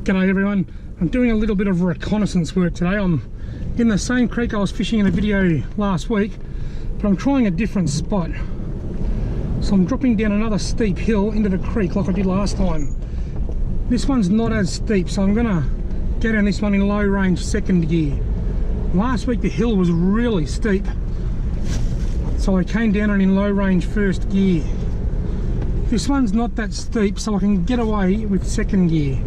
G'day everyone, I'm doing a little bit of reconnaissance work today. I'm in the same creek I was fishing in a video last week, but I'm trying a different spot. So I'm dropping down another steep hill into the creek like I did last time. This one's not as steep, so I'm gonna go down this one in low range second gear. Last week the hill was really steep, so I came down in low range first gear. This one's not that steep, so I can get away with second gear.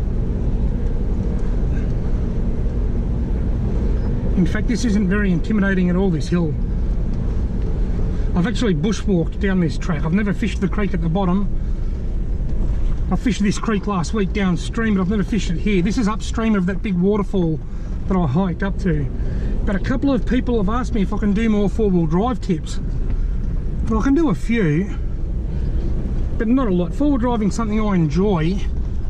In fact, this isn't very intimidating at all, this hill. I've actually bushwalked down this track. I've never fished the creek at the bottom. I fished this creek last week downstream, but I've never fished it here. This is upstream of that big waterfall that I hiked up to. But a couple of people have asked me if I can do more four-wheel drive tips. Well, I can do a few, but not a lot. Four-wheel driving is something I enjoy,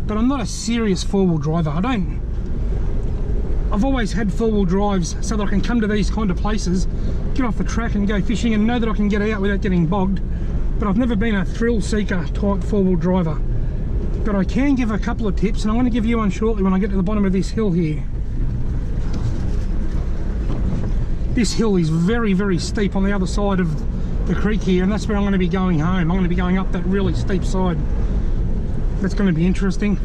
but I'm not a serious four-wheel driver. I've always had four-wheel drives so that I can come to these kind of places, get off the track and go fishing and know that I can get out without getting bogged. But I've never been a thrill seeker type four-wheel driver. But I can give a couple of tips, and I'm going to give you one shortly when I get to the bottom of this hill here. This hill is very, very steep on the other side of the creek here, and that's where I'm going to be going home. I'm going to be going up that really steep side. That's going to be interesting.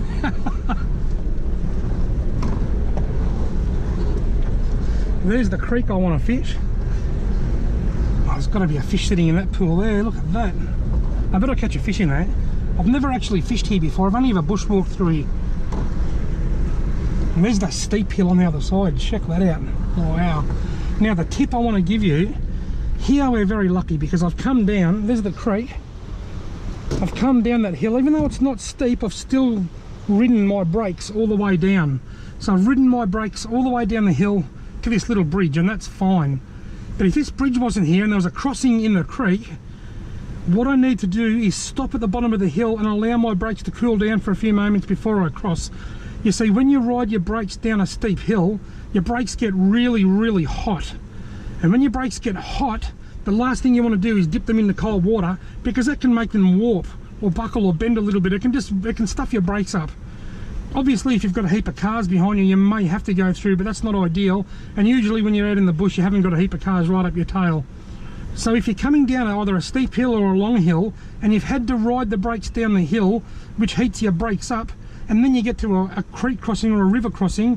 There's the creek I want to fish. Oh, there's got to be a fish sitting in that pool there. Look at that. I better catch a fish in there. I've never actually fished here before. I've only ever bushwalked through here. And there's that steep hill on the other side. Check that out. Oh, wow. Now the tip I want to give you, here we're very lucky because I've come down, there's the creek. I've come down that hill. Even though it's not steep, I've still ridden my brakes all the way down. So I've ridden my brakes all the way down the hill to this little bridge, and that's fine. But if this bridge wasn't here and there was a crossing in the creek, what I need to do is stop at the bottom of the hill and allow my brakes to cool down for a few moments before I cross. You see, when you ride your brakes down a steep hill, your brakes get really, really hot. And when your brakes get hot, the last thing you want to do is dip them into cold water, because that can make them warp or buckle or bend a little bit. It can stuff your brakes up. Obviously, if you've got a heap of cars behind you, you may have to go through, but that's not ideal. And usually when you're out in the bush, you haven't got a heap of cars right up your tail. So if you're coming down either a steep hill or a long hill, and you've had to ride the brakes down the hill, which heats your brakes up, and then you get to a creek crossing or a river crossing,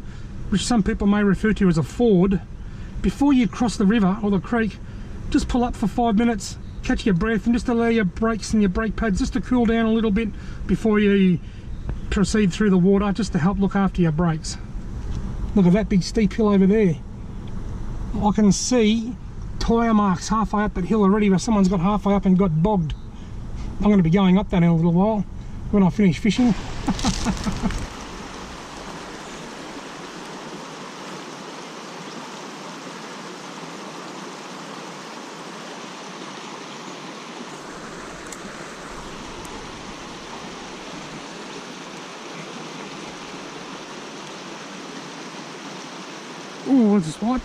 which some people may refer to as a ford, before you cross the river or the creek, just pull up for 5 minutes, catch your breath, and just allow your brakes and your brake pads just to cool down a little bit before you proceed through the water, just to help look after your brakes. Look at that big steep hill over there. I can see tyre marks halfway up that hill already, where someone's got halfway up and got bogged. I'm going to be going up that in a little while when I finish fishing. Oh, what's this spot?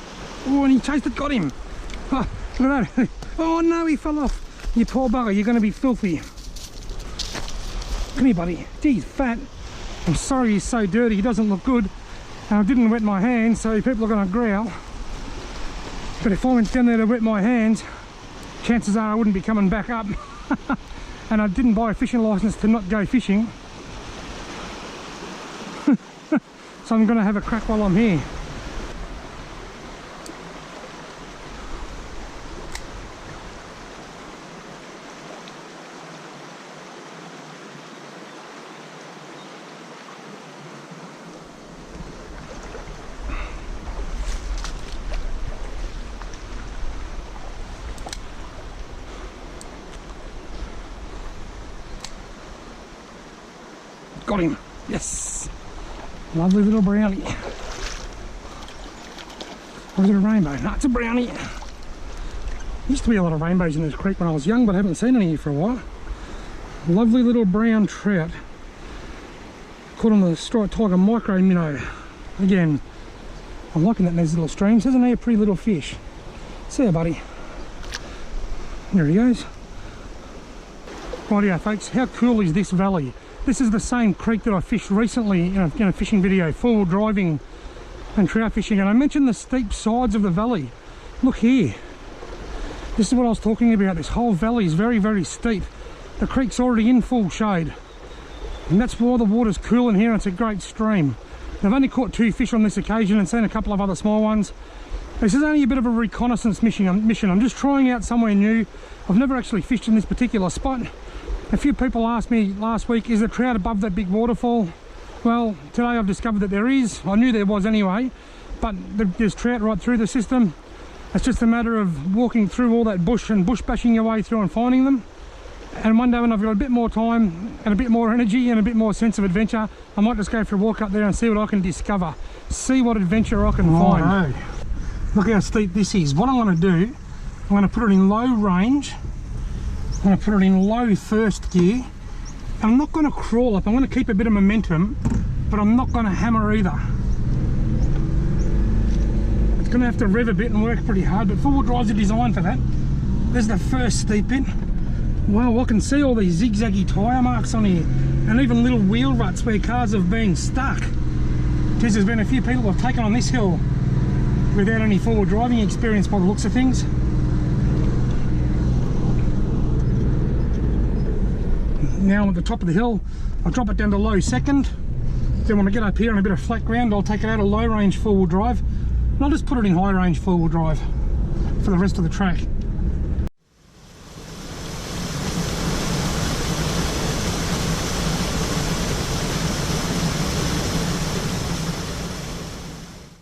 Oh, and he chased it, got him. Oh, look at that. Oh no, he fell off. You poor bugger, you're going to be filthy. Come here, buddy. Geez, fat. I'm sorry he's so dirty, he doesn't look good. And I didn't wet my hands, so people are going to growl. But if I went down there to wet my hands, chances are I wouldn't be coming back up. And I didn't buy a fishing license to not go fishing. So I'm going to have a crack while I'm here. Got him. Yes. Lovely little brownie. Or is it a rainbow? No, it's a brownie. There used to be a lot of rainbows in this creek when I was young, but I haven't seen any here for a while. Lovely little brown trout. Caught on the striped tiger micro minnow. Again, I'm liking that in these little streams. Isn't he a pretty little fish? See ya, buddy. There he goes. Rightio, folks, how cool is this valley? This is the same creek that I fished recently in a fishing video, four-wheel driving and trout fishing, and I mentioned the steep sides of the valley. Look here. This is what I was talking about. This whole valley is very, very steep. The creek's already in full shade, and that's why the water's cool in here, and it's a great stream. I've only caught 2 fish on this occasion and seen a couple of other small ones. This is only a bit of a reconnaissance mission. I'm just trying out somewhere new. I've never actually fished in this particular spot. A few people asked me last week, is the trout above that big waterfall? Well, today I've discovered that there is. I knew there was anyway, but there's trout right through the system. It's just a matter of walking through all that bush and bush bashing your way through and finding them. And one day when I've got a bit more time and a bit more energy and a bit more sense of adventure, I might just go for a walk up there and see what I can discover. See what adventure I can find. No. Look how steep this is. What I'm going to do, I'm going to put it in low range. I'm going to put it in low first gear. I'm not going to crawl up. I'm going to keep a bit of momentum, but I'm not going to hammer either. It's going to have to rev a bit and work pretty hard, but four-wheel drives are designed for that. There's the first steep bit. Wow, I can see all these zigzaggy tyre marks on here, and even little wheel ruts where cars have been stuck. Because there's been a few people who have taken on this hill without any four-wheel driving experience by the looks of things. Now I'm at the top of the hill, I'll drop it down to low second. Then when I get up here on a bit of flat ground, I'll take it out of low range four-wheel drive, and I'll just put it in high range four-wheel drive for the rest of the track.